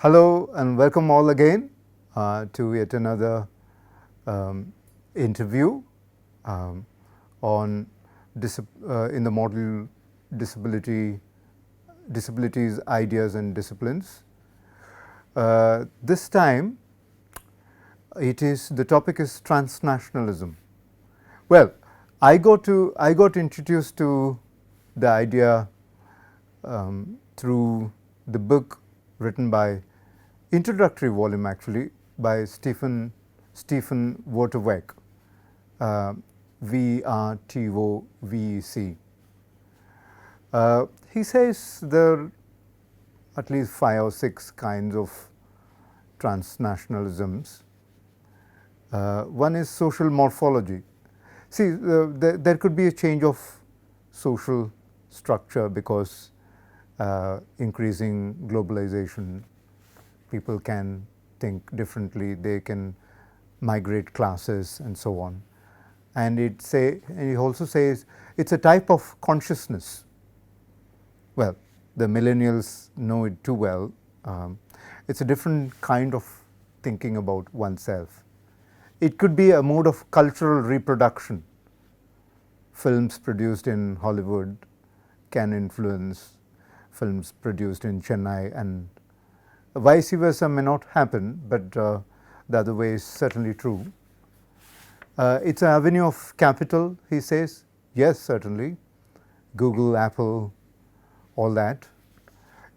Hello and welcome all again to yet another interview on in the model disabilities, ideas and disciplines. This time the topic is transnationalism. Well, I got introduced to the idea through the book written by introductory volume actually by Stephen Wojtowek, Wrtovec. He says there are at least 5 or 6 kinds of transnationalisms. One is social morphology. See, there could be a change of social structure because increasing globalization, people can think differently, they can migrate classes and so on. And he also says it's a type of consciousness. Well, the millennials know it too well. It's a different kind of thinking about oneself. It could be a mode of cultural reproduction. Films produced in Hollywood can influence films produced in Chennai, and vice versa may not happen, but the other way is certainly true. It's an avenue of capital, he says. Yes, certainly. Google, Apple, all that.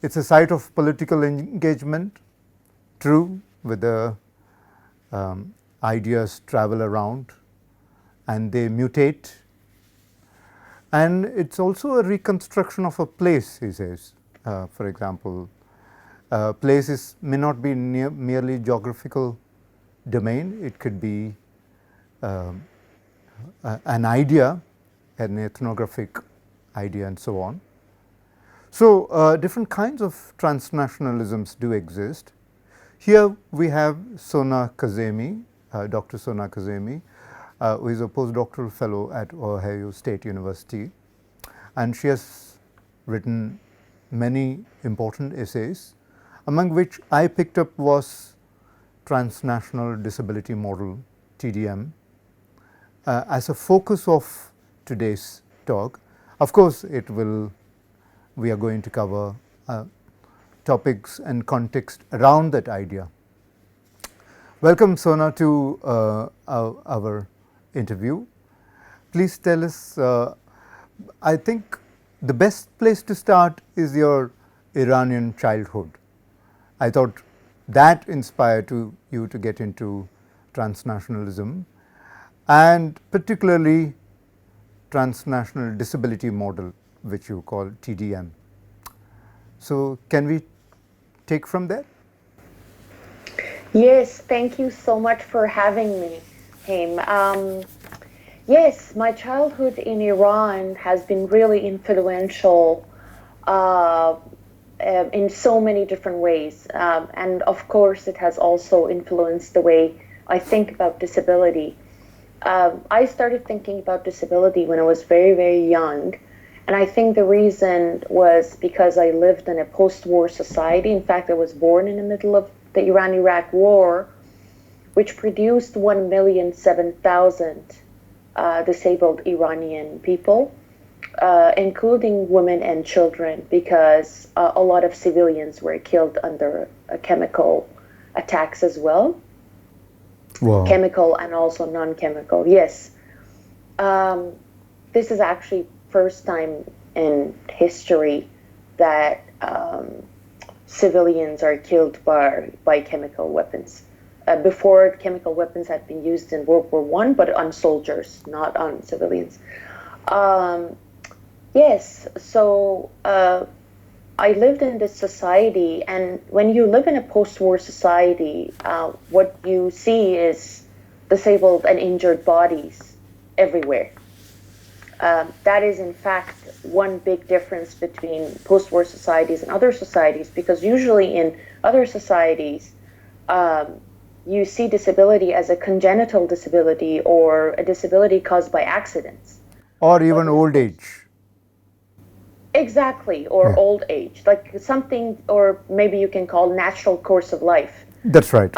It's a site of political engagement. True, with the ideas travel around and they mutate. And it's also a reconstruction of a place, he says. For example, places may not be merely geographical domain. It could be an idea, an ethnographic idea, and so on. So different kinds of transnationalisms do exist. Here we have Sona Kazemi, Dr. Sona Kazemi, who is a postdoctoral fellow at Ohio State University, and she has written many important essays, among which I picked up was Transnational Disability Model, TDM, as a focus of today's talk. Of course, we are going to cover topics and context around that idea. Welcome, Sona, to our interview. Please tell us, I think the best place to start is your Iranian childhood. I thought that inspired you to get into transnationalism and particularly transnational disability model, which you call TDM. So can we take from there? Yes, thank you so much for having me, Haim. Yes, my childhood in Iran has been really influential in so many different ways. And of course, it has also influenced the way I think about disability. I started thinking about disability when I was very, very young. And I think the reason was because I lived in a post-war society. In fact, I was born in the middle of the Iran-Iraq War, which produced 1,007,000 disabled Iranian people, including women and children, because a lot of civilians were killed under chemical attacks as well. Wow. Chemical and also non-chemical, yes. This is actually first time in history that civilians are killed by chemical weapons. Before, chemical weapons had been used in World War I, but on soldiers, not on civilians. Yes, so I lived in this society, and when you live in a post-war society, what you see is disabled and injured bodies everywhere. That is, in fact, one big difference between post-war societies and other societies, because usually in other societies, you see disability as a congenital disability or a disability caused by accidents. Or even old age. exactly, or Yeah, old age, like something, or maybe you can call natural course of life. that's right.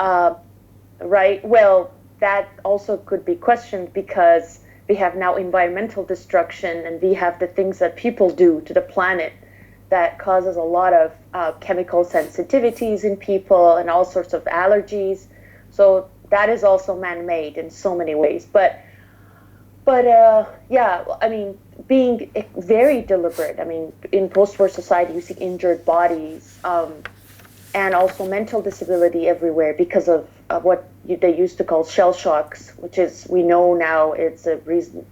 Right? Well, that also could be questioned because we have now environmental destruction and we have the things that people do to the planet that causes a lot of chemical sensitivities in people and all sorts of allergies. So that is also man-made in so many ways. But yeah, I mean, being very deliberate. I mean, in post-war society, you see injured bodies. And also mental disability everywhere because of what they used to call shell shocks, which is, we know now, it's a reason.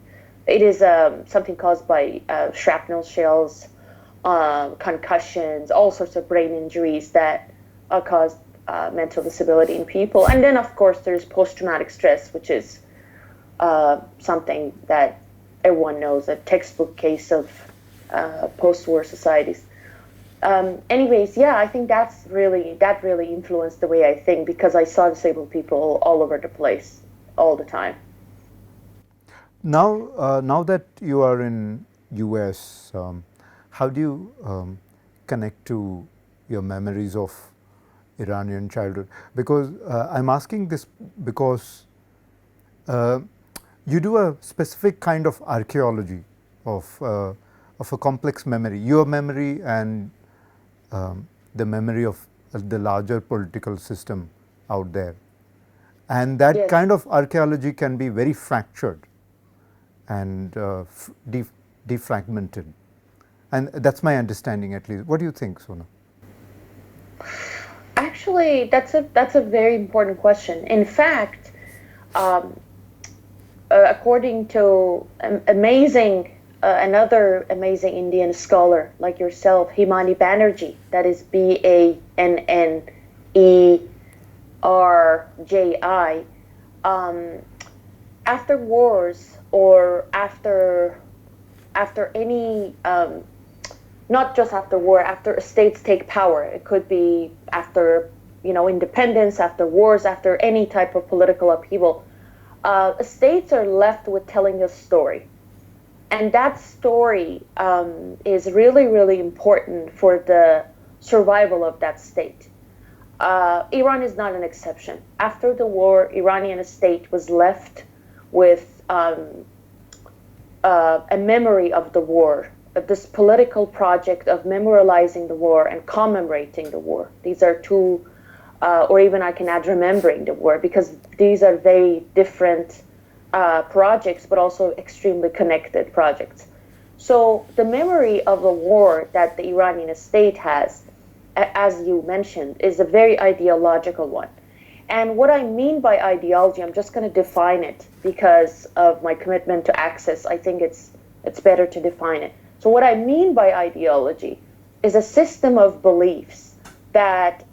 It is something caused by shrapnel shells, concussions, all sorts of brain injuries that cause mental disability in people. And then, of course, there's post-traumatic stress, which is something that everyone knows, a textbook case of post-war societies. Anyways, yeah, I think that really influenced the way I think because I saw disabled people all over the place all the time. Now, now that you are in US, how do you connect to your memories of Iranian childhood? Because I'm asking this because uh, you do a specific kind of archaeology of a complex memory, your memory and the memory of the larger political system out there. And that Yes. kind of archaeology can be very fractured and defragmented. And that's my understanding, at least. What do you think, Sona? Actually, that's a very important question. In fact, um, according to another amazing Indian scholar like yourself, Himani Banerjee, that is Bannerji, after wars or after any not just after war, after states take power. It could be after, independence, after wars, after any type of political upheaval. States are left with telling a story. And that story is really, really important for the survival of that state. Iran is not an exception. After the war, Iranian state was left with a memory of the war, this political project of memorializing the war and commemorating the war. These are two, or even I can add remembering the war, because these are very different projects, but also extremely connected projects. So the memory of the war that the Iranian state has, as you mentioned, is a very ideological one. And what I mean by ideology, I'm just going to define it because of my commitment to access. I think it's better to define it. So what I mean by ideology is a system of beliefs that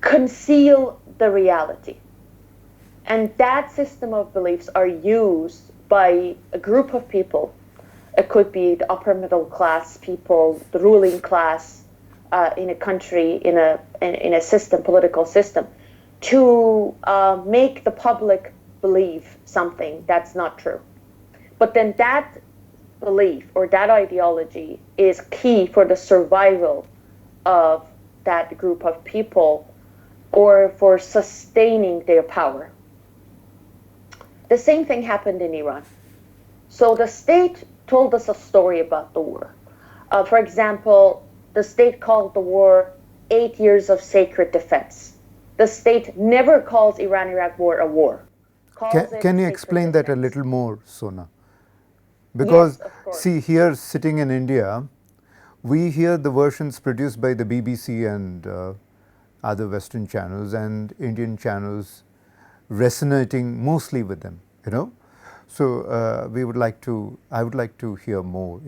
conceal the reality. And that system of beliefs are used by a group of people. It could be the upper middle class people, the ruling class in a country, in a system, political system, to make the public believe something that's not true. But then that belief or that ideology is key for the survival of that group of people or for sustaining their power. The same thing happened in Iran. So the state told us a story about the war. For example, the state called the war 8 years of sacred defense. The state never calls Iran-Iraq war a war. Can you explain that a little more, Sona? Because, Yes, of course. see, here sitting in India, we hear the versions produced by the BBC and other Western channels and Indian channels resonating mostly with them, So I would like to hear more,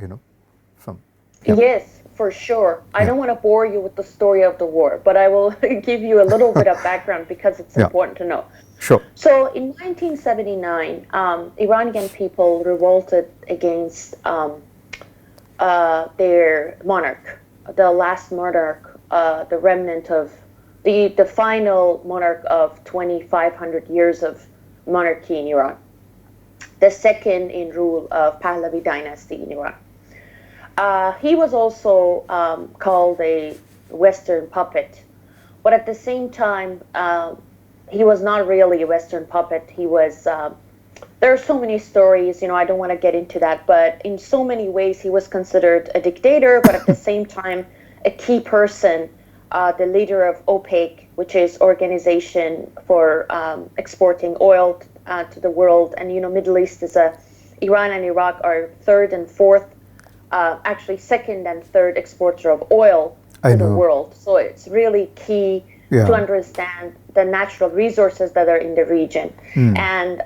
from. Yeah. Yes, for sure. I don't want to bore you with the story of the war, but I will give you a little bit of background because it's important to know. Sure. So in 1979, Iranian people revolted against their monarch, the last monarch, the remnant of the final monarch of 2,500 years of monarchy in Iran. the second in rule of Pahlavi dynasty in Iran. He was also called a Western puppet, but at the same time, he was not really a Western puppet. He was. There are so many stories, I don't want to get into that, but in so many ways, he was considered a dictator, but at the same time, a key person, the leader of OPEC, which is organization for exporting oil to the world, and Middle East is Iran and Iraq are third and fourth. Actually second and third exporter of oil to the world. So it's really key to understand the natural resources that are in the region. And,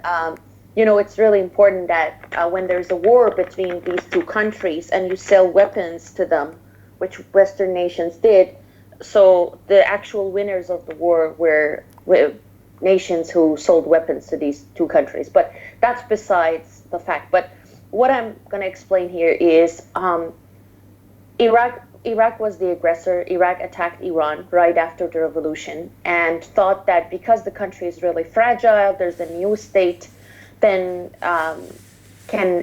it's really important that when there's a war between these two countries and you sell weapons to them, which Western nations did, so the actual winners of the war were nations who sold weapons to these two countries. But that's besides the fact. But what I'm going to explain here is Iraq was the aggressor. Iraq attacked Iran right after the revolution and thought that because the country is really fragile, there's a new state, then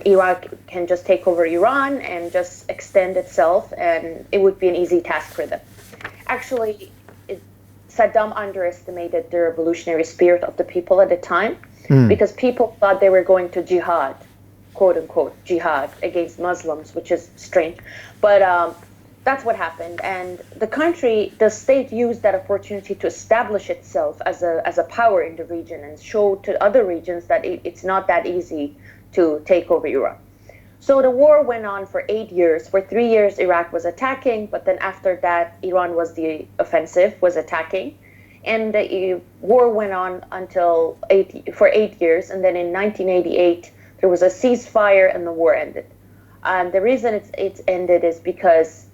Iraq can just take over Iran and just extend itself, and it would be an easy task for them. Actually, Saddam underestimated the revolutionary spirit of the people at the time because people thought they were going to jihad, quote unquote jihad against Muslims, which is strange, but that's what happened. And the state used that opportunity to establish itself as a power in the region and show to other regions that it's not that easy to take over Iraq. So the war went on for 8 years. For 3 years, Iraq was attacking, but then after that, Iran was the offensive, was attacking. And the war went on for 8 years, and then in 1988, there was a ceasefire and the war ended. And the reason it's ended is because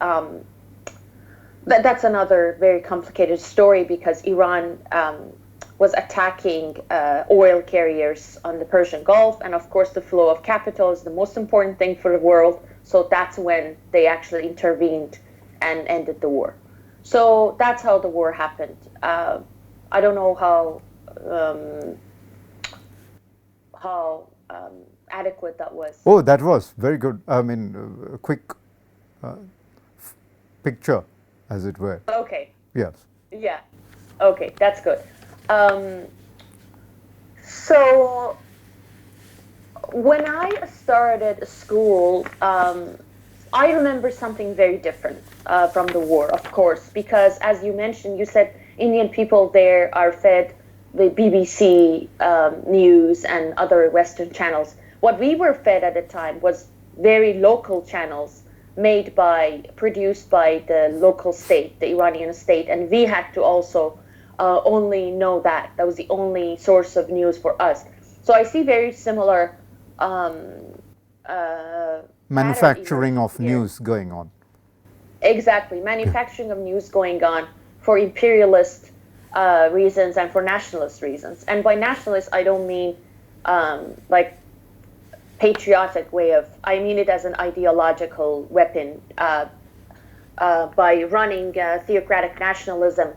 that's another very complicated story, because Iran was attacking oil carriers on the Persian Gulf, and of course the flow of capital is the most important thing for the world, so that's when they actually intervened and ended the war. So that's how the war happened. I don't know how adequate that was. Oh, that was very good. I mean, a quick picture, as it were. Okay. Yes. Yeah. Okay, that's good. So when I started school, I remember something very different from the war, of course, because as you mentioned, you said Indian people there are fed the BBC news and other Western channels. What we were fed at the time was very local channels produced by the local state, the Iranian state, and we had to also only know that. That was the only source of news for us. So I see very similar manufacturing of news going on. Exactly, manufacturing of news going on for imperialist reasons and for nationalist reasons. And by nationalist, I don't mean like patriotic way of, I mean it as an ideological weapon by running theocratic nationalism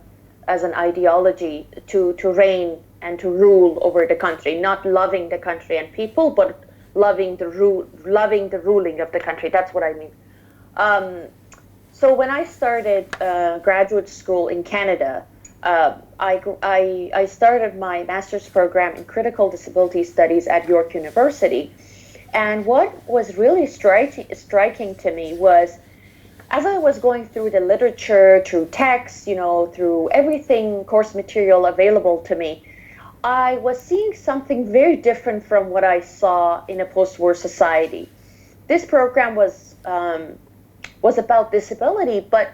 as an ideology to reign and to rule over the country, not loving the country and people, but loving the ruling of the country. That's what I mean. So when I started graduate school in Canada, I started my master's program in critical disability studies at York University. And what was really striking to me was, as I was going through the literature, through texts, through everything, course material available to me, I was seeing something very different from what I saw in a post-war society. This program was about disability, but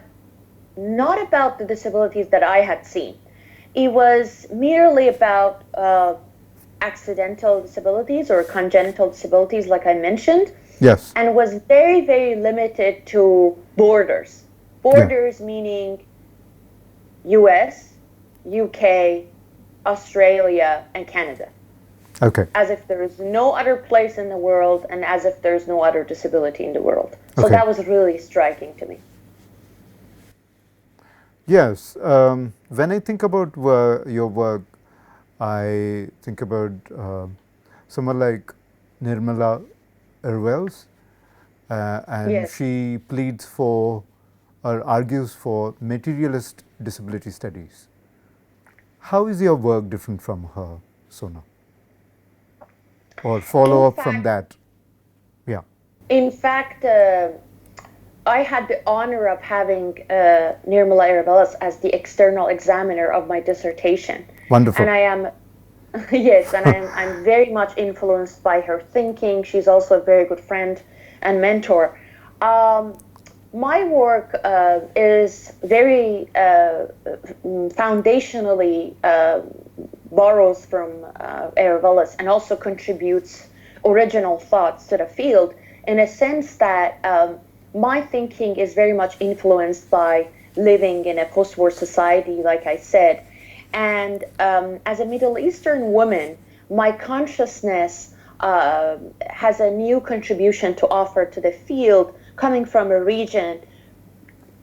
not about the disabilities that I had seen. It was merely about accidental disabilities or congenital disabilities, like I mentioned. Yes. And was very, very limited to borders. Borders meaning US, UK, Australia, and Canada. Okay. As if there is no other place in the world and as if there's no other disability in the world. So that was really striking to me. Yes. When I think about your work, I think about someone like Nirmala Irwell's, and Yes. she pleads for or argues for materialist disability studies. How is your work different from her, Sona? Or In follow up from fact, that? Yeah. in fact, I had the honor of having Nirmala Irabellas as the external examiner of my dissertation. Wonderful. And I am, yes, and I'm very much influenced by her thinking. She's also a very good friend and mentor. My work is very foundationally borrows from Irabellas and also contributes original thoughts to the field in a sense that my thinking is very much influenced by living in a post-war society, like I said. And as a Middle Eastern woman, my consciousness has a new contribution to offer to the field coming from a region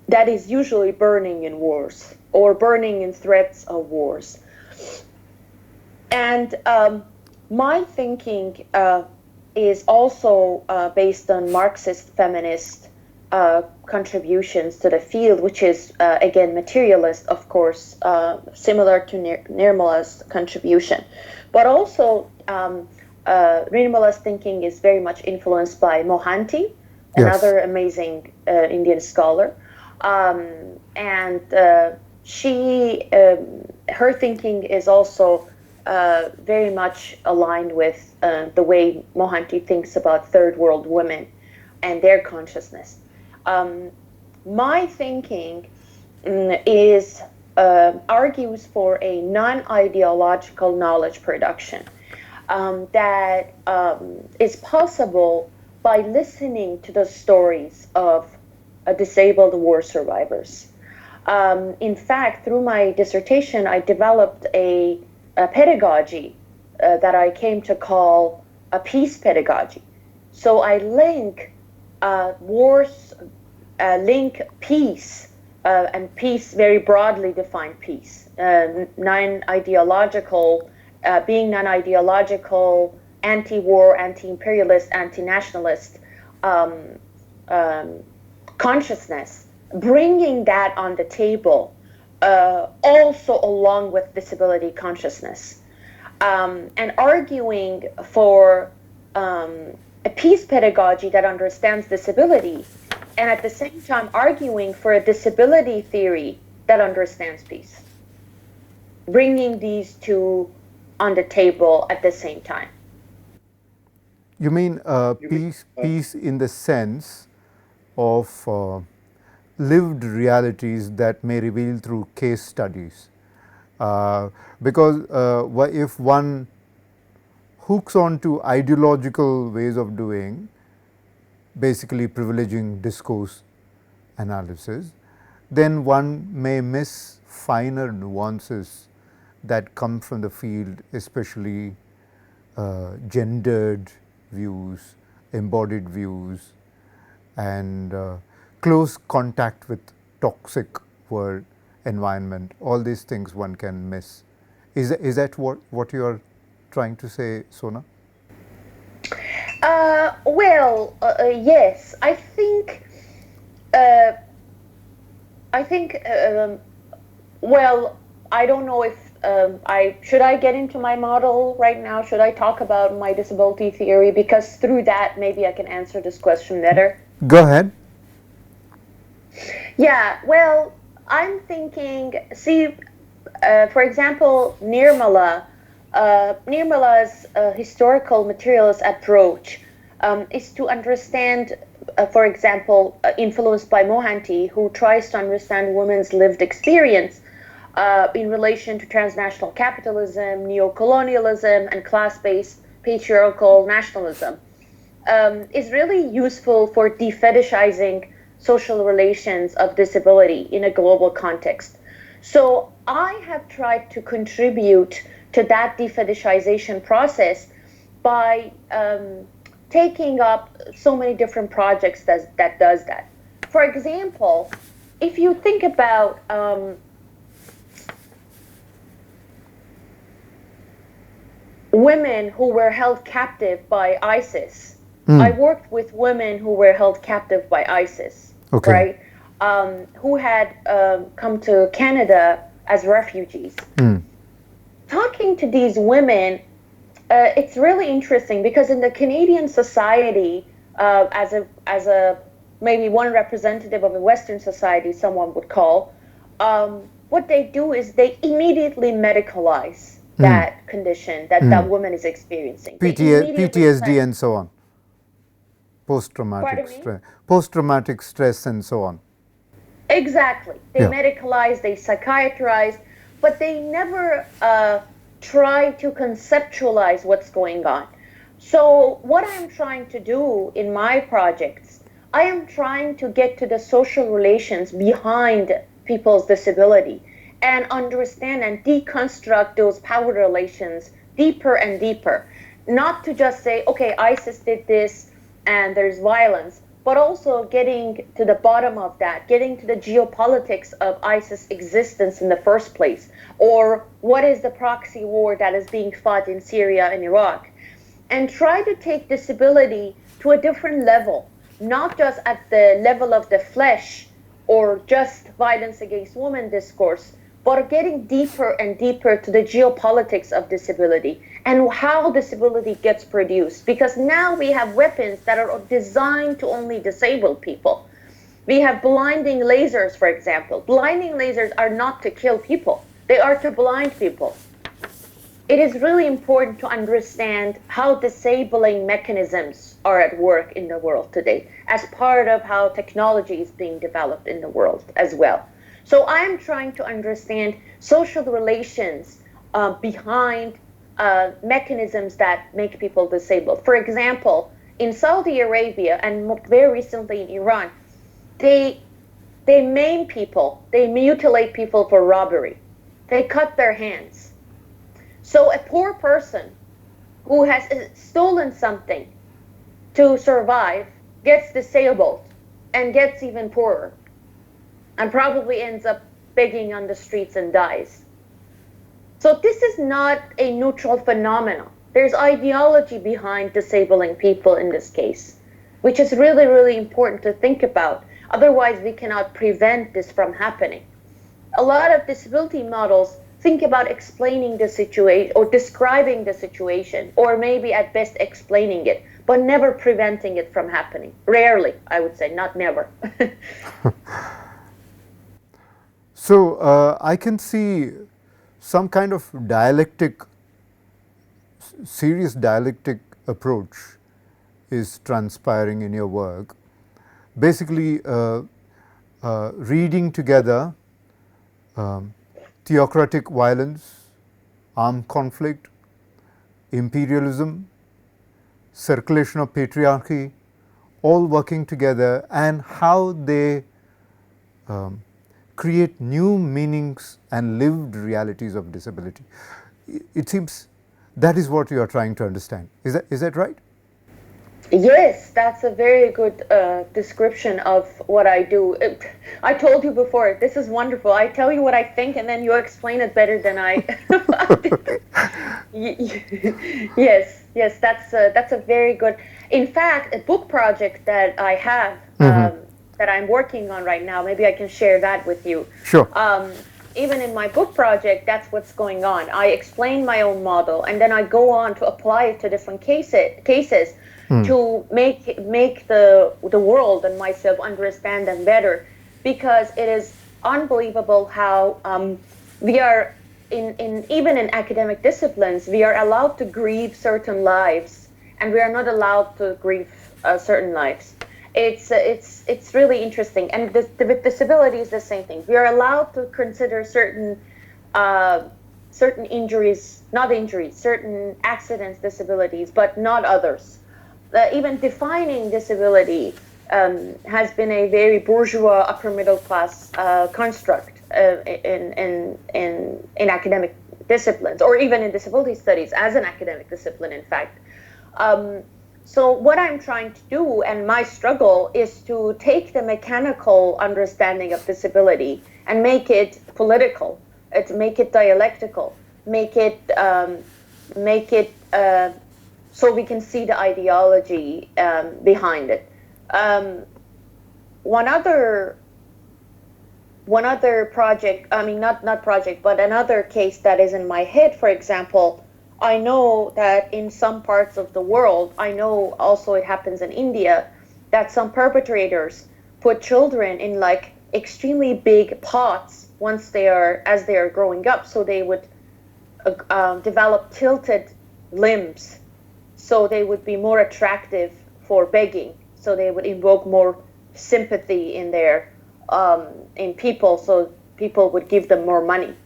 that is usually burning in wars or burning in threats of wars. And my thinking is also based on Marxist feminist contributions to the field, which is, again, materialist, of course, similar to Nirmala's contribution. But also, Nirmala's thinking is very much influenced by Mohanty, another Yes. amazing Indian scholar. And her thinking is also very much aligned with the way Mohanty thinks about third world women and their consciousness. My thinking is argues for a non-ideological knowledge production that is possible by listening to the stories of disabled war survivors. In fact, through my dissertation, I developed a pedagogy that I came to call a peace pedagogy. So I link peace, and peace, very broadly defined peace, non-ideological, being non-ideological, anti-war, anti-imperialist, anti-nationalist consciousness, bringing that on the table, also along with disability consciousness, and arguing for a peace pedagogy that understands disability, and at the same time arguing for a disability theory that understands peace. Bringing these two on the table at the same time. You mean peace in the sense of lived realities that may reveal through case studies. Because if one hooks on to ideological ways of doing, basically privileging discourse analysis, then one may miss finer nuances that come from the field, especially gendered views, embodied views, and close contact with toxic world environment. All these things one can miss. Is that what you are trying to say, Sona? Yes. Well, I don't know if should I get into my model right now? Should I talk about my disability theory? Because through that, maybe I can answer this question better. Go ahead. Yeah, well, I'm thinking, for example, Nirmala's historical materialist approach is to understand, for example, influenced by Mohanty, who tries to understand women's lived experience in relation to transnational capitalism, neocolonialism, and class-based patriarchal nationalism, is really useful for defetishizing social relations of disability in a global context. So I have tried to contribute to that defetishization process by taking up so many different projects that does that. For example, if you think about women who were held captive by ISIS. I worked with women who were held captive by ISIS, Okay. right? Who had come to Canada as refugees. Talking to these women, it's really interesting because in the Canadian society, as a maybe one representative of a Western society, someone would call, what they do is they immediately medicalize that condition that woman is experiencing. PTSD and so on. Pardon me? Post-traumatic stress and so on. Exactly. They medicalize, they psychiatrize, but they never try to conceptualize what's going on. So what I'm trying to do in my projects, I am trying to get to the social relations behind people's disability and understand and deconstruct those power relations deeper and deeper. Not to just say, okay, ISIS did this and there's violence, but also getting to the bottom of that, getting to the geopolitics of ISIS existence in the first place, or what is the proxy war that is being fought in Syria and Iraq, and try to take disability to a different level, not just at the level of the flesh or just violence against women discourse, but getting deeper and deeper to the geopolitics of disability and how disability gets produced. Because now we have weapons that are designed to only disable people. We have blinding lasers, for example. Blinding lasers are not to kill people. They are to blind people. It is really important to understand how disabling mechanisms are at work in the world today as part of how technology is being developed in the world as well. So I am trying to understand social relations behind mechanisms that make people disabled. For example, in Saudi Arabia and very recently in Iran, they maim people, they mutilate people for robbery. They cut their hands. So a poor person who has stolen something to survive gets disabled and gets even poorer and probably ends up begging on the streets and dies. So this is not a neutral phenomenon. There's ideology behind disabling people in this case, which is really, really important to think about. Otherwise, we cannot prevent this from happening. A lot of disability models think about explaining the situation or describing the situation, or maybe at best explaining it, but never preventing it from happening. Rarely, I would say, not never. So I can see some kind of dialectic, serious dialectic approach is transpiring in your work. Basically, reading together theocratic violence, armed conflict, imperialism, circulation of patriarchy, all working together, and how they create new meanings and lived realities of disability. It seems that is what you are trying to understand. Is that right? Yes, that's a very good description of what I do. I told you before, this is wonderful. I tell you what I think and then you explain it better than I. Yes, that's a very good. In fact, a book project that I have that I'm working on right now, maybe I can share that with you. Sure. Even in my book project, that's what's going on. I explain my own model and then I go on to apply it to different cases. To make the world and myself understand them better, because it is unbelievable how we are even in academic disciplines, we are allowed to grieve certain lives and we are not allowed to grieve certain lives. It's really interesting, and with disability is the same thing. We are allowed to consider certain injuries, certain accidents, disabilities, but not others. Even defining disability has been a very bourgeois, upper middle class construct in academic disciplines, or even in disability studies as an academic discipline, in fact. So what I'm trying to do, and my struggle, is to take the mechanical understanding of disability and make it political, make it dialectical, make it so we can see the ideology behind it. One other project, I mean, not project, but another case that is in my head, for example, I know that in some parts of the world, I know also it happens in India, that some perpetrators put children in like extremely big pots as they are growing up, so they would develop tilted limbs, so they would be more attractive for begging, so they would invoke more sympathy in people, so people would give them more money.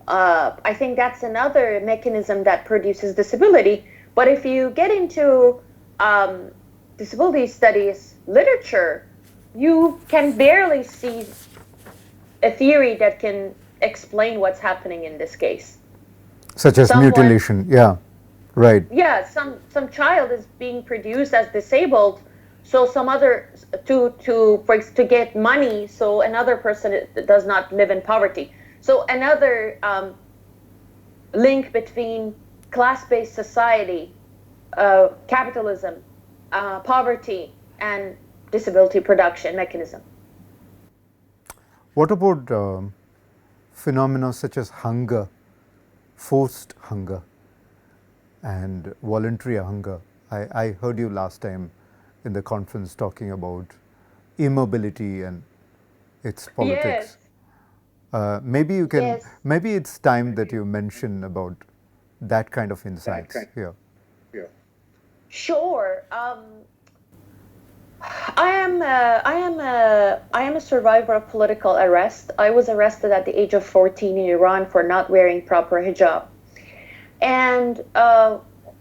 I think that's another mechanism that produces disability. But if you get into disability studies literature, you can barely see a theory that can explain what's happening in this case. Such as mutilation, yeah, right. Yeah, some child is being produced as disabled, so some other to get money, so another person does not live in poverty. So another link between class-based society, capitalism, poverty, and disability production mechanism. What about phenomena such as hunger, forced hunger, and voluntary hunger? I heard you last time in the conference talking about immobility and its politics. Yes. Maybe you can. Yes. Maybe it's time that you mention about that kind of insights here. Sure. I am a survivor of political arrest. I was arrested at the age of 14 in Iran for not wearing proper hijab, and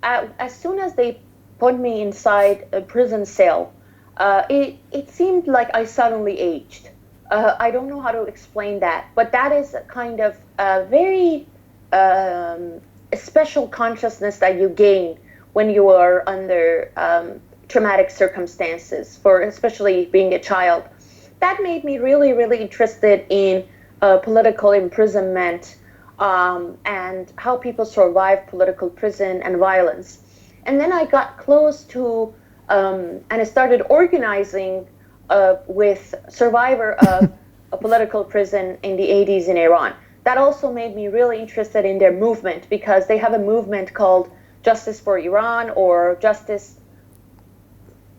as soon as they put me inside a prison cell, it seemed like I suddenly aged. I don't know how to explain that, but that is a kind of very special consciousness that you gain when you are under traumatic circumstances, for especially being a child. That made me really, really interested in political imprisonment and how people survive political prison and violence. And then I got close to and I started organizing with survivor of a political prison in the 80s in Iran. That also made me really interested in their movement, because they have a movement called Justice for Iran, or Justice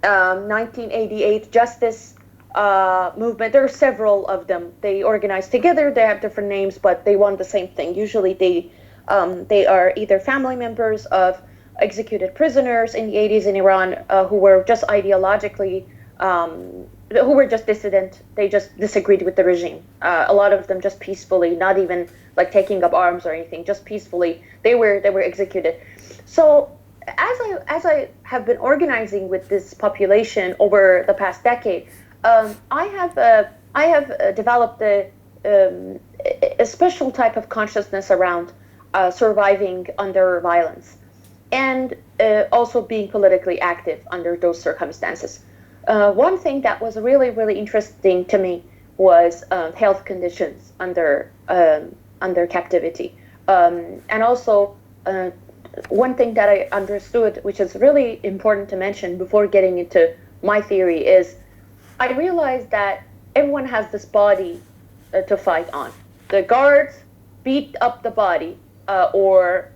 1988 Justice movement. There are several of them. They organize together. They have different names, but they want the same thing. Usually they are either family members of executed prisoners in the 80s in Iran who were just ideologically who were just dissident. They just disagreed with the regime. A lot of them just peacefully, not even like taking up arms or anything, just peacefully. They were executed. So as I have been organizing with this population over the past decade, I have developed a special type of consciousness around surviving under violence, and also being politically active under those circumstances. One thing that was really, really interesting to me was health conditions under captivity, and also one thing that I understood, which is really important to mention before getting into my theory, is I realized that everyone has this body to fight on. The guards beat up the body or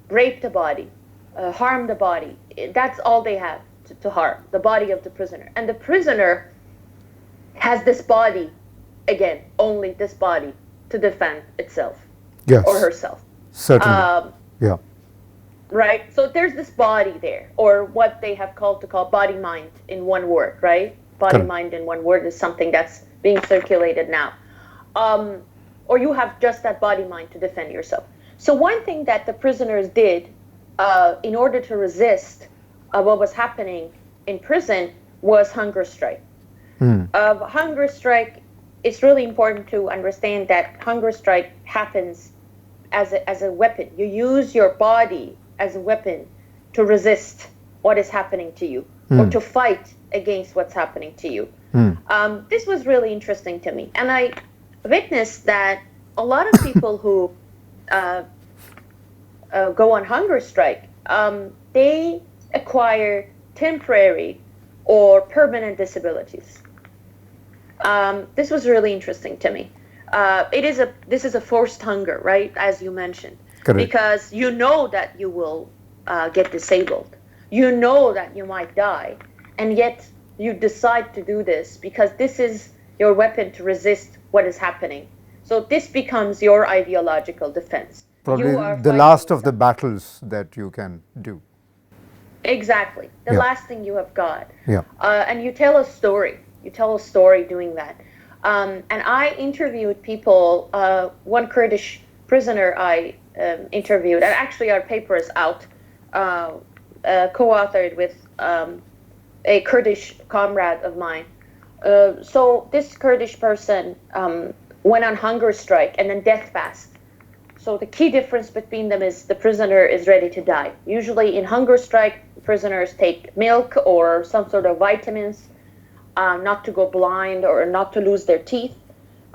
rape the body, harm the body. That's all they have to harm, the body of the prisoner. And the prisoner has this body, again, only this body, to defend itself. Yes. Or herself. Certainly. Yeah. Right? So there's this body there, or what they have called body-mind in one word, right? Body-mind in one word is something that's being circulated now. Or you have just that body-mind to defend yourself. So one thing that the prisoners did in order to resist what was happening in prison was hunger strike. Hunger strike, it's really important to understand that hunger strike happens as a weapon. You use your body as a weapon to resist what is happening to you, or to fight against what's happening to you. This was really interesting to me, and I witnessed that a lot of people who go on hunger strike, they acquire temporary or permanent disabilities. This was really interesting to me. This is a forced hunger, right? As you mentioned, Correct. because you know that you will get disabled. You know that you might die, and yet you decide to do this because this is your weapon to resist what is happening. So this becomes your ideological defense. Probably You are the fighting last of the yourself. battles that you can do. Exactly. The Yeah. last thing you have got. Yeah. And you tell a story. You tell a story doing that. And I interviewed people, one Kurdish prisoner I interviewed, and actually our paper is out, co-authored with a Kurdish comrade of mine. So this Kurdish person went on hunger strike and then death fast. So the key difference between them is the prisoner is ready to die. Usually in hunger strike, prisoners take milk or some sort of vitamins, not to go blind or not to lose their teeth.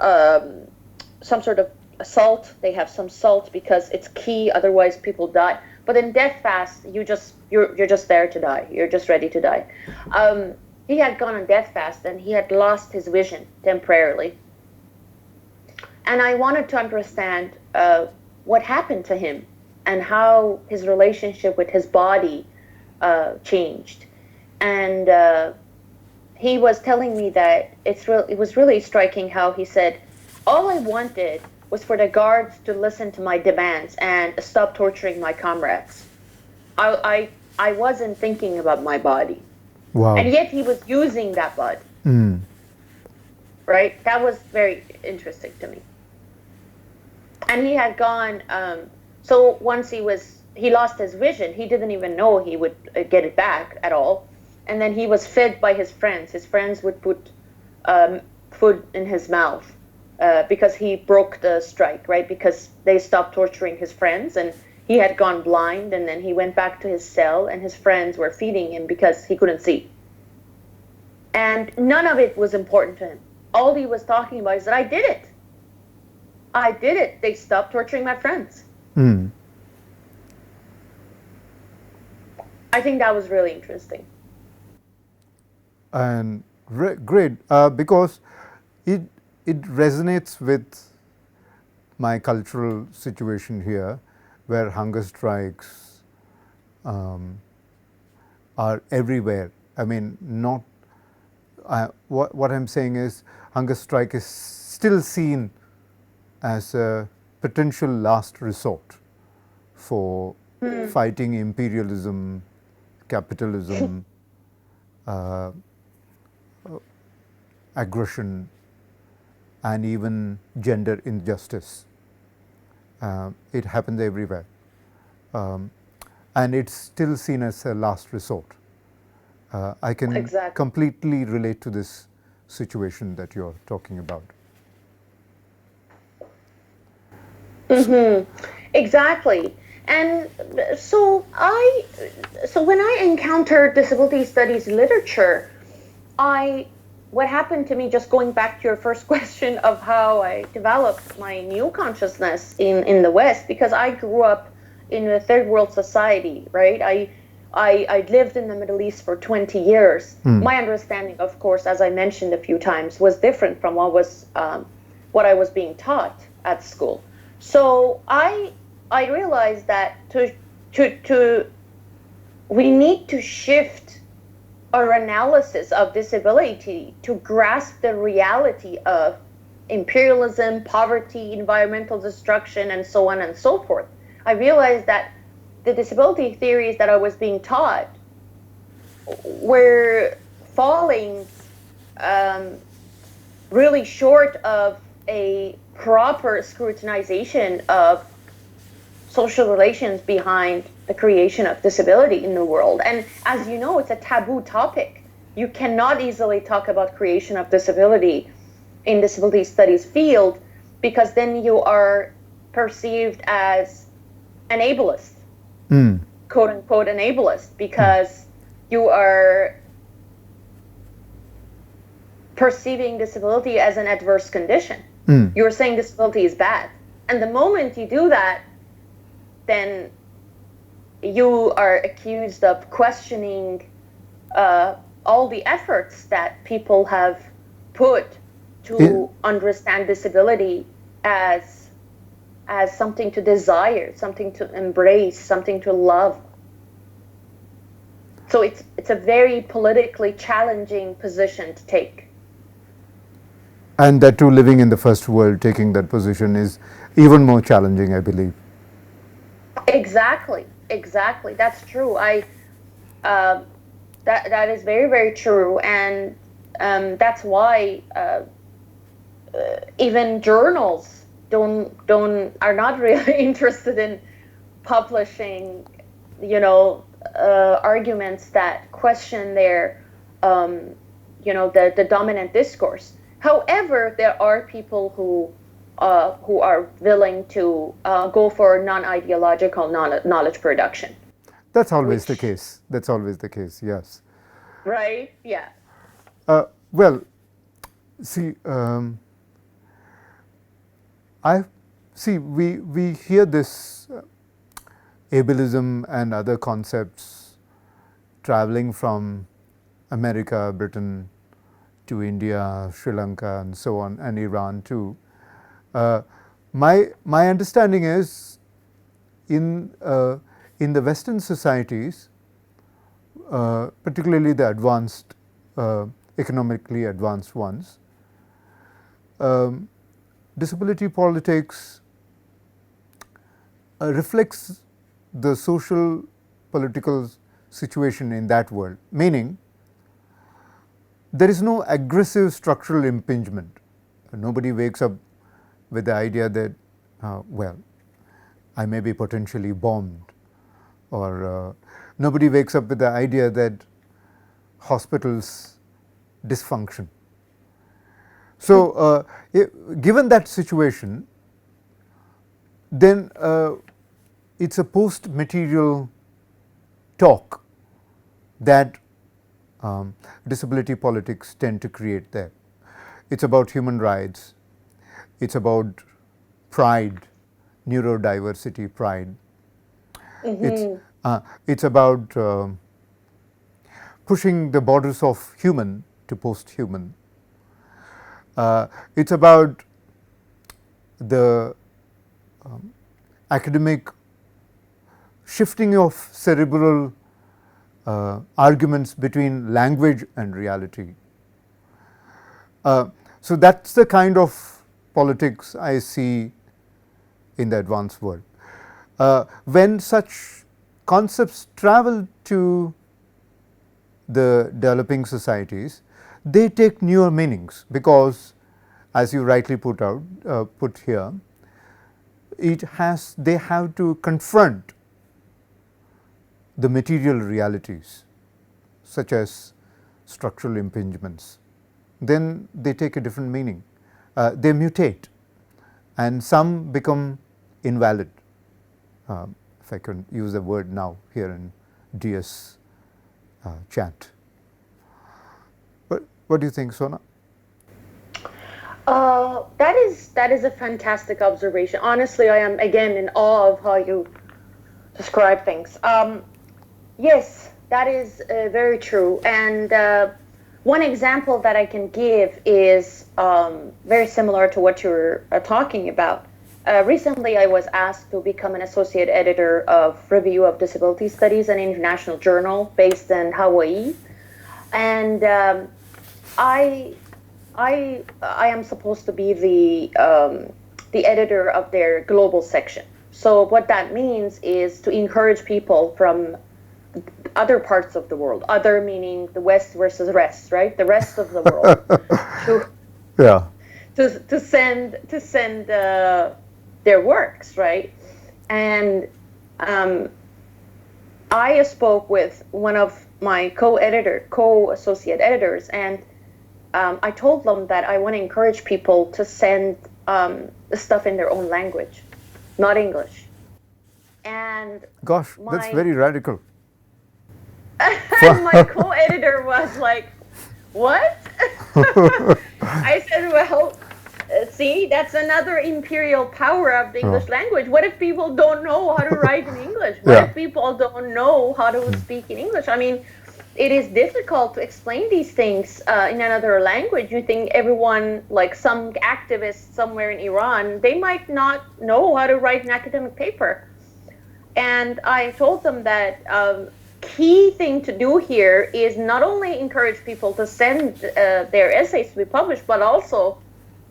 Some sort of salt. They have some salt because it's key. Otherwise, people die. But in death fast, you're just there to die. You're just ready to die. He had gone on death fast and he had lost his vision temporarily. And I wanted to understand what happened to him and how his relationship with his body changed. And he was telling me that it was really striking how he said, all I wanted was for the guards to listen to my demands and stop torturing my comrades. I wasn't thinking about my body. Wow. And yet he was using that body. Mm. Right? That was very interesting to me. And he had gone, so once he lost his vision, he didn't even know he would get it back at all. And then he was fed by his friends. His friends would put food in his mouth because he broke the strike, right? Because they stopped torturing his friends and he had gone blind, and then he went back to his cell and his friends were feeding him because he couldn't see. And none of it was important to him. All he was talking about is that I did it. I did it. They stopped torturing my friends. Mm. I think that was really interesting. And great, because it resonates with my cultural situation here, where hunger strikes are everywhere. I mean, not what I'm saying is hunger strike is still seen as a potential last resort for fighting imperialism, capitalism, aggression, and even gender injustice. It happens everywhere. And it's still seen as a last resort. I can Exactly. completely relate to this situation that you're talking about. Mm-hmm. Exactly. And so when I encountered disability studies literature, what happened to me, just going back to your first question of how I developed my new consciousness in the West, because I grew up in a third world society, right? I lived in the Middle East for 20 years. My understanding, of course, as I mentioned a few times, was different from what I was being taught at school. So I realized that we need to shift our analysis of disability to grasp the reality of imperialism, poverty, environmental destruction, and so on and so forth. I realized that the disability theories that I was being taught were falling really short of a proper scrutinization of social relations behind the creation of disability in the world. And as you know, it's a taboo topic. You cannot easily talk about creation of disability in disability studies field, because then you are perceived as an ableist, quote unquote an ableist, because you are perceiving disability as an adverse condition. You're saying disability is bad. And the moment you do that, then you are accused of questioning all the efforts that people have put to understand disability as something to desire, something to embrace, something to love. So it's a very politically challenging position to take. And that too, living in the first world, taking that position is even more challenging, I believe. Exactly. That's true. That is very, very true, and that's why even journals are not really interested in publishing, arguments that question their, the dominant discourse. However, there are people who are willing to go for non-ideological knowledge production. That's always the case. That's always the case, yes. Right? Yeah. Well, see, we hear this ableism and other concepts traveling from America, Britain to India, Sri Lanka, and so on, and Iran too. My understanding is in the Western societies, particularly the advanced, economically advanced ones, disability politics reflects the social political situation in that world, meaning there is no aggressive structural impingement. Nobody wakes up with the idea that, I may be potentially bombed, or nobody wakes up with the idea that hospitals dysfunction. So, given that situation, then it's a post-material talk that disability politics tend to create there. It's about human rights, it's about pride, neurodiversity pride. It's about pushing the borders of human to post-human. It's about the academic shifting of cerebral arguments between language and reality. So that's the kind of politics I see in the advanced world. When such concepts travel to the developing societies, they take newer meanings, because, as you rightly put here, they have to confront the material realities, such as structural impingements. Then they take a different meaning. They mutate, and some become invalid, if I can use a word now here in DS chat. What do you think, Sona? That is a fantastic observation. Honestly, I am again in awe of how you describe things. Yes, that is very true. And one example that I can give is very similar to what you're talking about. Recently, I was asked to become an associate editor of Review of Disability Studies, an international journal based in Hawaii, and I am supposed to be the editor of their global section. So what that means is to encourage people from other parts of the world, other meaning the West versus rest, right? The rest of the world, to send their works, right? And I spoke with one of my co-associate editors, and I told them that I want to encourage people to send stuff in their own language, not English. And gosh, that's very radical. And my co-editor was like, "What?" I said, "Well, See, that's another imperial power of the English language. What if people don't know how to write in English? What if people don't know how to speak in English? I mean, it is difficult to explain these things in another language. You think everyone, like some activists somewhere in Iran, they might not know how to write an academic paper. And I told them that key thing to do here is not only encourage people to send their essays to be published, but also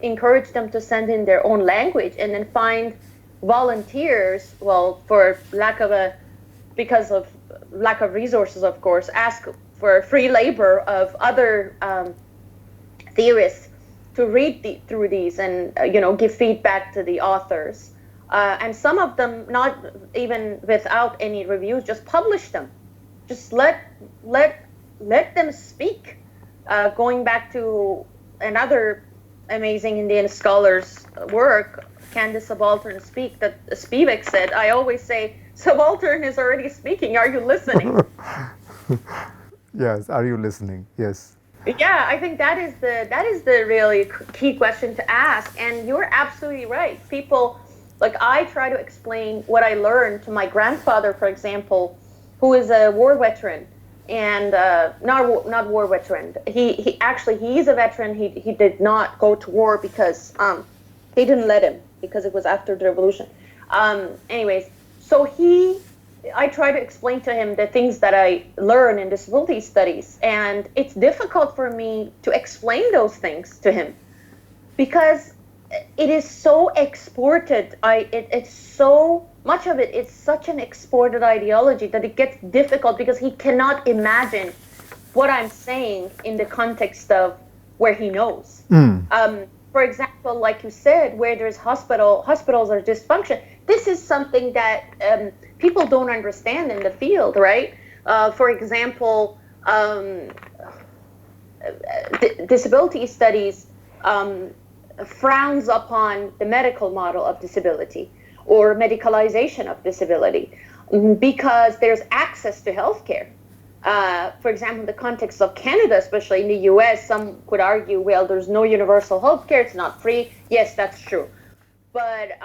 encourage them to send in their own language, and then find volunteers, well, because of lack of resources, of course, ask for free labor of other theorists to read through these and give feedback to the authors. And some of them, not even without any reviews, just publish them. Just let them speak. Going back to another amazing Indian scholar's work, Can the Subaltern Speak, that Spivak said, I always say, subaltern is already speaking, are you listening? Yes, are you listening? Yes. Yeah, I think that is the really key question to ask, and you're absolutely right. People, like, I try to explain what I learned to my grandfather, for example, who is a war veteran, and not war veteran. He actually, he's a veteran. He did not go to war because they didn't let him, because it was after the revolution. Anyways, so I try to explain to him the things that I learn in disability studies, and it's difficult for me to explain those things to him because it is so exported. It's so much of it. It's such an exported ideology that it gets difficult because he cannot imagine what I'm saying in the context of where he knows. For example, like you said, where there's hospitals are dysfunction. This is something that people don't understand in the field, right? For example, disability studies frowns upon the medical model of disability or medicalization of disability because there's access to healthcare. For example, in the context of Canada, especially in the US, some could argue, well, there's no universal healthcare, it's not free. Yes, that's true. But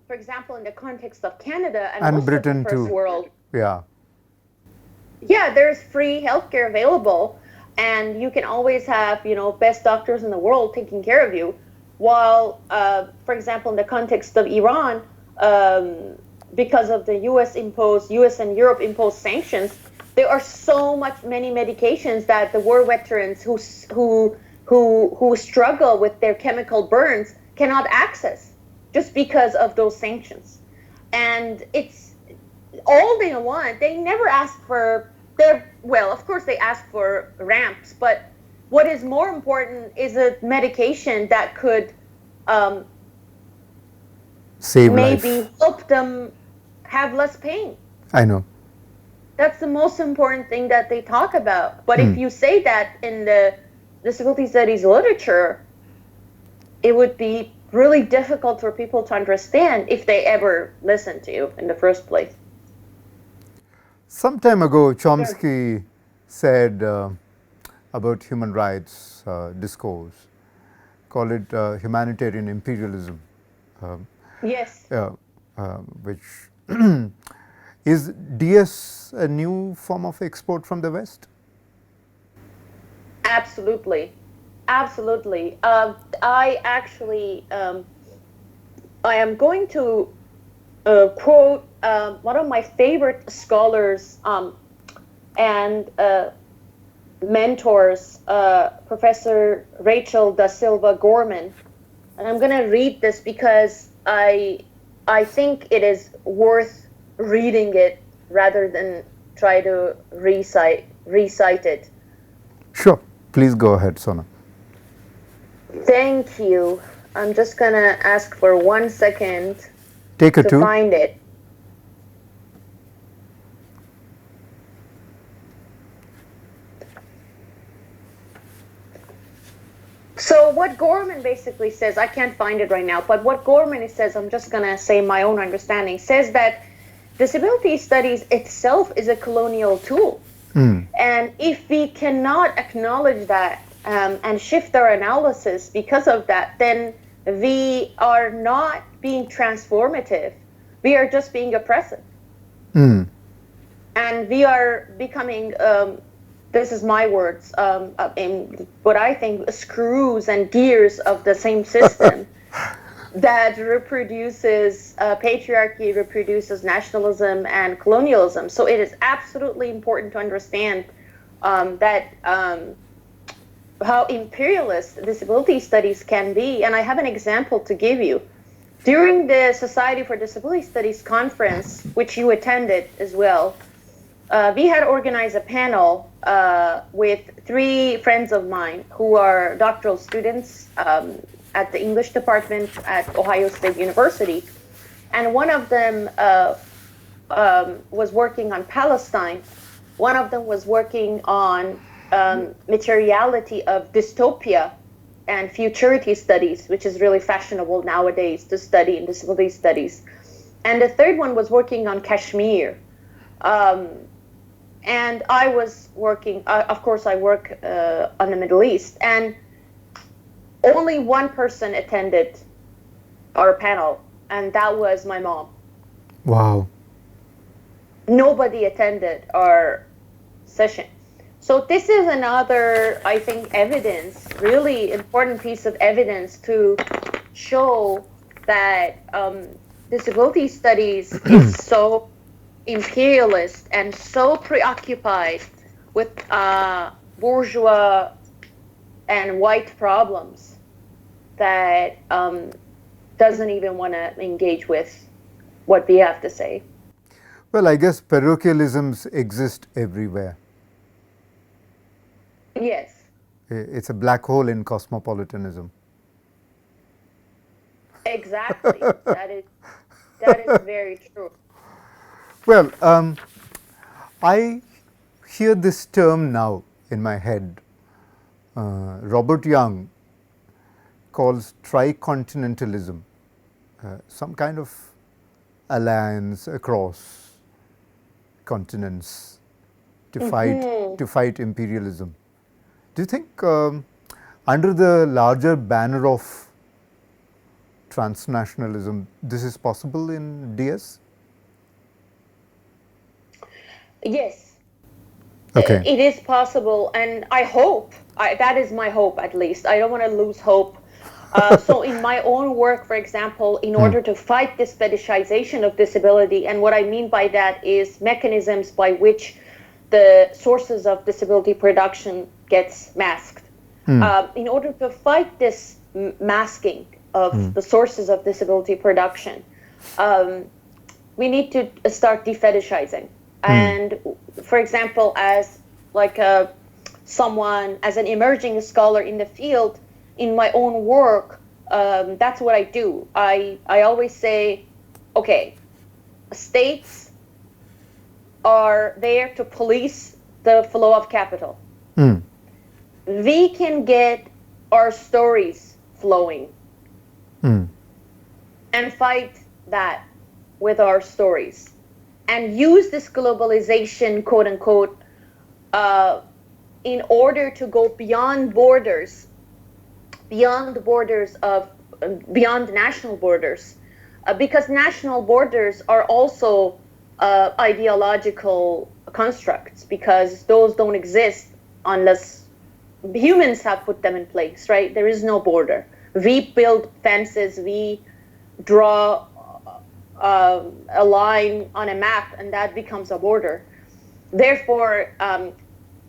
for example, in the context of Canada and most Britain of the first too. world, yeah, there's free healthcare available, and you can always have, best doctors in the world taking care of you. While, for example, in the context of Iran, because of the US and Europe imposed sanctions, there are many medications that the war veterans who struggle with their chemical burns cannot access just because of those sanctions. And it's all they want. They never ask for of course they ask for ramps, but what is more important is a medication that could save maybe life. help them have less pain. I know. That's the most important thing that they talk about. But if you say that in the disability studies literature, it would be really difficult for people to understand if they ever listen to you in the first place. Some time ago, Chomsky said about human rights discourse, call it humanitarian imperialism. Yes. Which is DS a new form of export from the West? Absolutely. I actually, I am going to quote one of my favorite scholars and mentors, Professor Rachel da Silva Gorman. And I'm going to read this because I think it is worth reading it rather than try to recite it. Sure. Please go ahead, Sona. Thank you. I'm just going to ask for 1 second to find it. So what Gorman basically says, I can't find it right now, but what Gorman says, I'm just going to say my own understanding, says that disability studies itself is a colonial tool. And if we cannot acknowledge that and shift our analysis because of that, then we are not being transformative. We are just being oppressive. Mm. And we are becoming, this is my words, in what I think screws and gears of the same system that reproduces patriarchy, reproduces nationalism and colonialism. So it is absolutely important to understand that how imperialist disability studies can be. And I have an example to give you. During the Society for Disability Studies conference, which you attended as well, we had organized a panel with 3 friends of mine who are doctoral students at the English department at Ohio State University. And one of them was working on Palestine. One of them was working on materiality of dystopia and futurity studies, which is really fashionable nowadays to study in disability studies. And the third one was working on Kashmir. And I was working, of course, I work on the Middle East. And only one person attended our panel, and that was my mom. Wow. Nobody attended our session. So this is another, I think, evidence, really important piece of evidence to show that disability studies is so imperialist and so preoccupied with bourgeois and white problems that doesn't even want to engage with what we have to say. Well, I guess parochialisms exist everywhere. Yes. It's a black hole in cosmopolitanism. Exactly. That is very true. Well, I hear this term now in my head. Robert Young calls tricontinentalism, some kind of alliance across continents to fight imperialism. Do you think under the larger banner of transnationalism, this is possible in DS? Yes. Okay. It is possible, and I hope, that is my hope at least. I don't want to lose hope. So in my own work, for example, in order to fight this fetishization of disability, and what I mean by that is mechanisms by which the sources of disability production gets masked. In order to fight this masking of the sources of disability production, we need to start defetishizing. And for example, as like someone, as an emerging scholar in the field, in my own work, that's what I do. I always say, okay, states are there to police the flow of capital. We can get our stories flowing and fight that with our stories and use this globalization, quote unquote, in order to go beyond borders, beyond national borders, because national borders are also ideological constructs, because those don't exist unless humans have put them in place, right? There is no border. We build fences, we draw a line on a map, and that becomes a border. Therefore,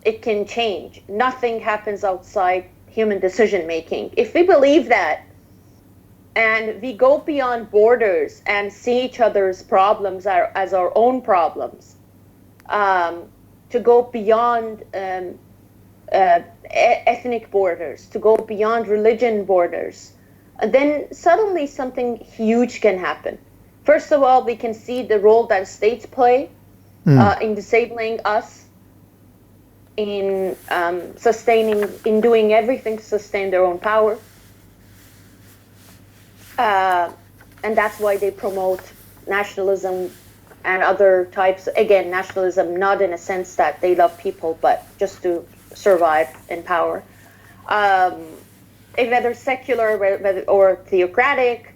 it can change. Nothing happens outside human decision making. If we believe that, and we go beyond borders and see each other's problems as our own problems, to go beyond ethnic borders, to go beyond religion borders, then suddenly something huge can happen. First of all, we can see the role that states play in disabling us, in sustaining, in doing everything to sustain their own power. And that's why they promote nationalism and other types. Again, nationalism, not in a sense that they love people, but just to survive in power. whether secular or theocratic,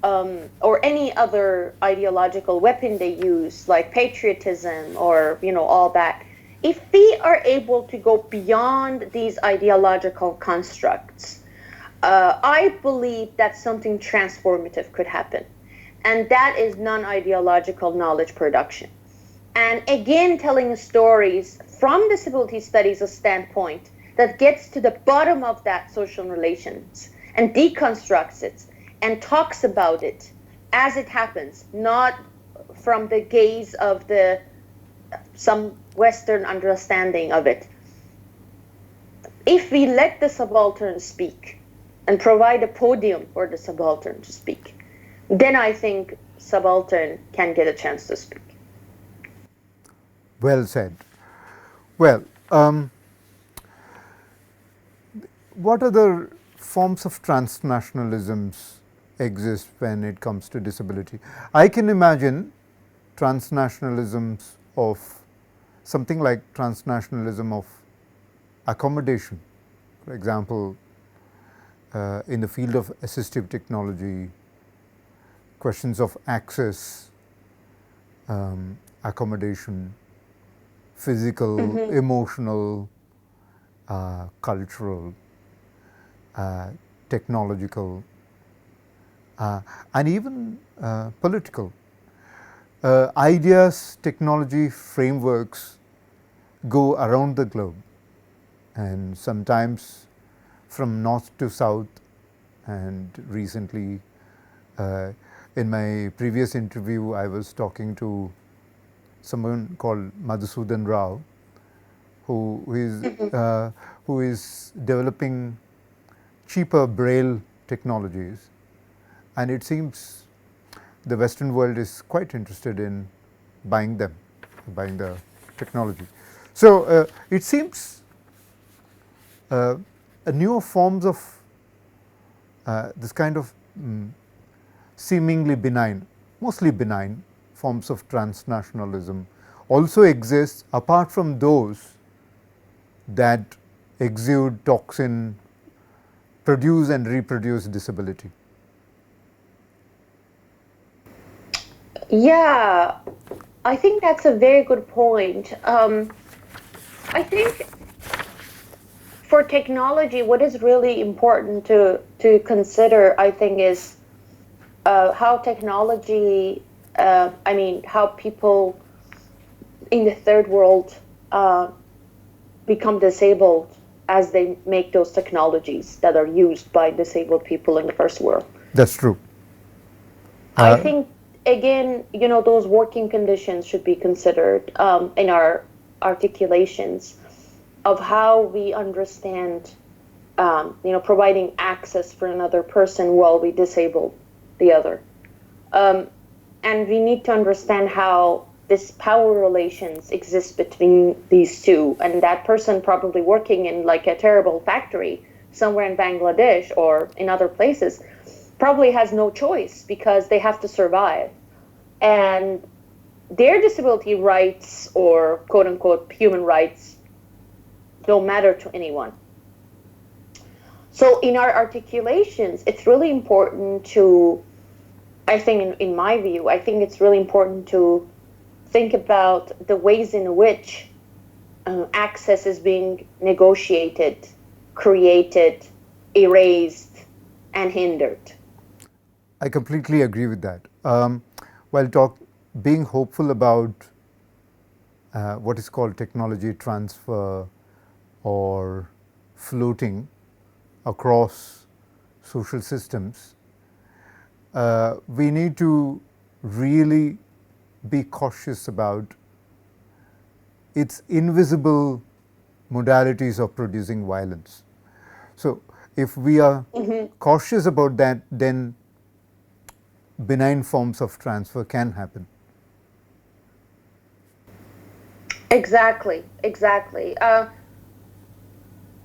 or any other ideological weapon they use, like patriotism or all that. If we are able to go beyond these ideological constructs, I believe that something transformative could happen, and that is non-ideological knowledge production. And again, telling stories from disability studies standpoint that gets to the bottom of that social relations and deconstructs it and talks about it as it happens, not from the gaze of some Western understanding of it. If we let the subaltern speak and provide a podium for the subaltern to speak, then I think subaltern can get a chance to speak. Well said. Well, what other forms of transnationalisms exist when it comes to disability? I can imagine transnationalisms of something like transnationalism of accommodation. For example, in the field of assistive technology, questions of access, accommodation, physical, emotional, cultural, technological, and even political. Ideas, technology, frameworks go around the globe, and sometimes from north to south. And recently, in my previous interview, I was talking to someone called Madhusudan Rao, who is developing cheaper braille technologies, and it seems the Western world is quite interested in buying them, buying the technology. So it seems newer forms of this kind of seemingly benign, mostly benign forms of transnationalism also exist, apart from those that exude toxin, produce and reproduce disability. Yeah, I think that's a very good point. I think for technology, what is really important to consider, I think, is how technology, how people in the third world become disabled as they make those technologies that are used by disabled people in the first world. That's true. I think, again, those working conditions should be considered in our articulations of how we understand, providing access for another person while we disable the other. And we need to understand how this power relations exist between these two, and that person probably working in like a terrible factory somewhere in Bangladesh or in other places probably has no choice because they have to survive. And their disability rights or quote unquote human rights don't matter to anyone. So in our articulations, it's really important to, I think in my view, I think it's really important to think about the ways in which access is being negotiated, created, erased, and hindered. I completely agree with that. While being hopeful about what is called technology transfer or floating across social systems, we need to really be cautious about its invisible modalities of producing violence. So if we are cautious about that, then benign forms of transfer can happen. Exactly.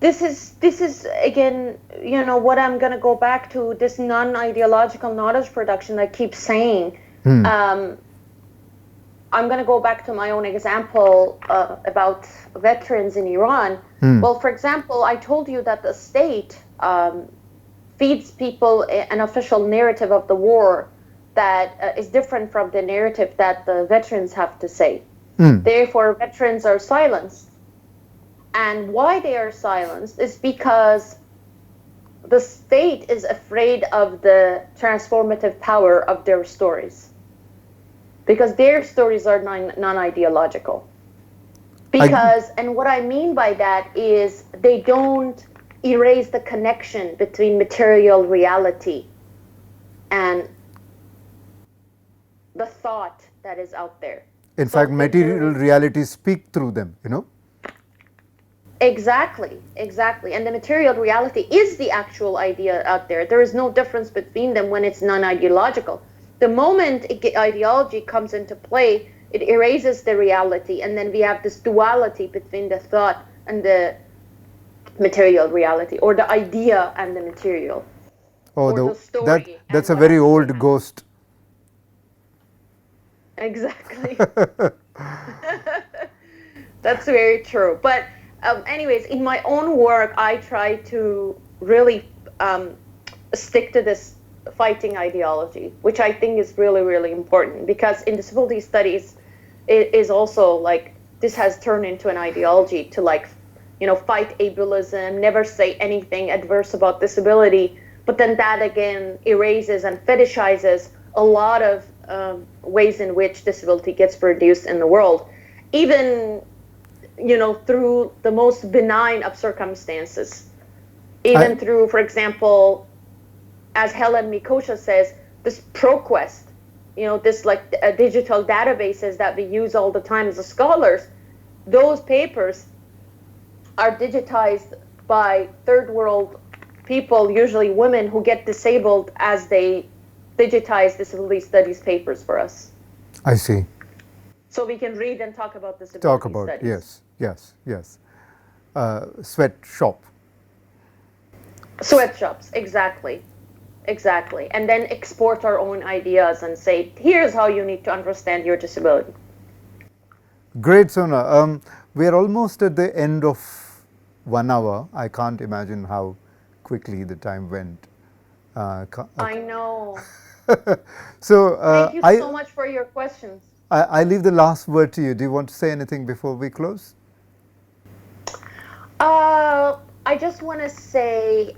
This is again, what I'm going to go back to, this non-ideological knowledge production I keep saying. I'm going to go back to my own example about veterans in Iran. Well, for example, I told you that the state feeds people an official narrative of the war that is different from the narrative that the veterans have to say. Therefore, veterans are silenced. And why they are silenced is because the state is afraid of the transformative power of their stories. Because their stories are non-ideological. And what I mean by that is they don't erase the connection between material reality and the thought that is out there. In fact, material realities speak through them, you know? Exactly. And the material reality is the actual idea out there. There is no difference between them when it's non-ideological. The moment ideology comes into play, it erases the reality, and then we have this duality between the thought and the material reality, or the idea and the material. Oh, the story. That's a very old ghost. Exactly. That's very true. But anyways, in my own work, I try to really stick to this fighting ideology, which I think is really, really important, because in disability studies, it is also like this has turned into an ideology to, like, you know, fight ableism, never say anything adverse about disability, but then that again erases and fetishizes a lot of ways in which disability gets produced in the world, even, you know, through the most benign of circumstances, even through, for example, as Helen Mikosha says, this ProQuest, you know, this like digital databases that we use all the time as scholars, those papers are digitized by third world people, usually women who get disabled, as they digitize disability studies papers for us. I see. So we can read and talk about disability studies. Yes. Sweatshop. Sweatshops, exactly. And then export our own ideas and say, here's how you need to understand your disability. Great, Sona. We are almost at the end of 1 hour. I can't imagine how quickly the time went. I know. So thank you so much for your questions. I leave the last word to you. Do you want to say anything before we close? I just want to say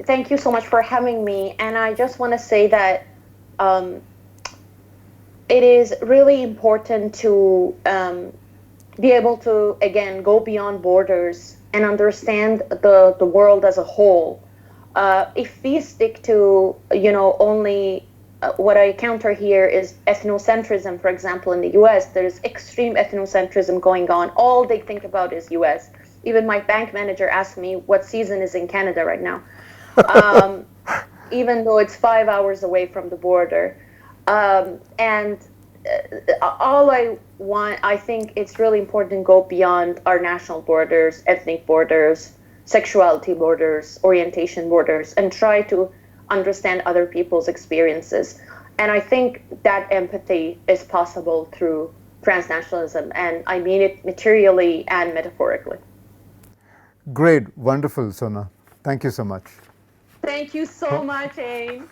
thank you so much for having me, and I just want to say that it is really important to be able to, again, go beyond borders and understand the world as a whole. If we stick to, you know, only what I counter here is ethnocentrism. For example, in the US, there's extreme ethnocentrism going on. All they think about is US. Even my bank manager asked me what season is in Canada right now, even though it's 5 hours away from the border. And all I think it's really important to go beyond our national borders, ethnic borders, sexuality borders, orientation borders, and try to understand other people's experiences. And I think that empathy is possible through transnationalism, and I mean it materially and metaphorically. Great, wonderful, Sona. Thank you so much. Thank you so much, Ain.